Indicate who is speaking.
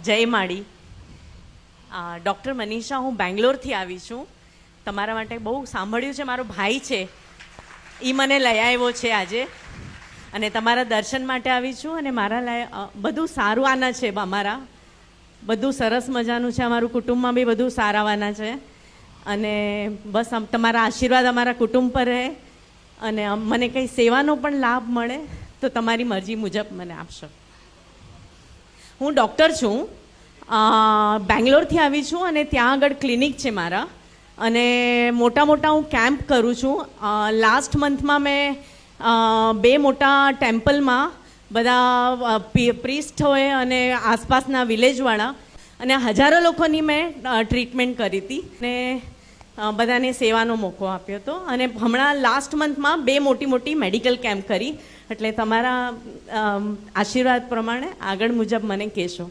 Speaker 1: જય માળી. ડૉક્ટર મનીષા, હું બેંગ્લોરથી આવી છું. તમારા માટે બહુ સાંભળ્યું છે. મારો ભાઈ છે, એ મને લઈ આવ્યો છે આજે, અને તમારા દર્શન માટે આવી છું. અને મારા બધું સારું આના છે, અમારા બધું સરસ મજાનું છે. અમારું કુટુંબમાં બી બધું સારાવાના છે. અને બસ તમારા આશીર્વાદ અમારા કુટુંબ પર રહે, અને મને કંઈ સેવાનો પણ લાભ મળે તો તમારી મરજી મુજબ મને આપશો. હું ડૉક્ટર છું, બેંગ્લોરથી આવી છું, અને ત્યાં આગળ ક્લિનિક છે મારા, અને મોટા મોટા હું કેમ્પ કરું છું. લાસ્ટ મંથમાં મેં 2 મોટા ટેમ્પલમાં બધા પ્રીસ્ટ હોય અને આસપાસના વિલેજવાળા અને હજારો લોકોની મેં ટ્રીટમેન્ટ કરી હતી, અને બધાને સેવાનો મોકો આપ્યો હતો. અને હમણાં લાસ્ટ મંથમાં 2 મોટી મેડિકલ કેમ્પ કરી. એટલે તમારા આશીર્વાદ પ્રમાણે આગળ મુજબ મને કહેશો.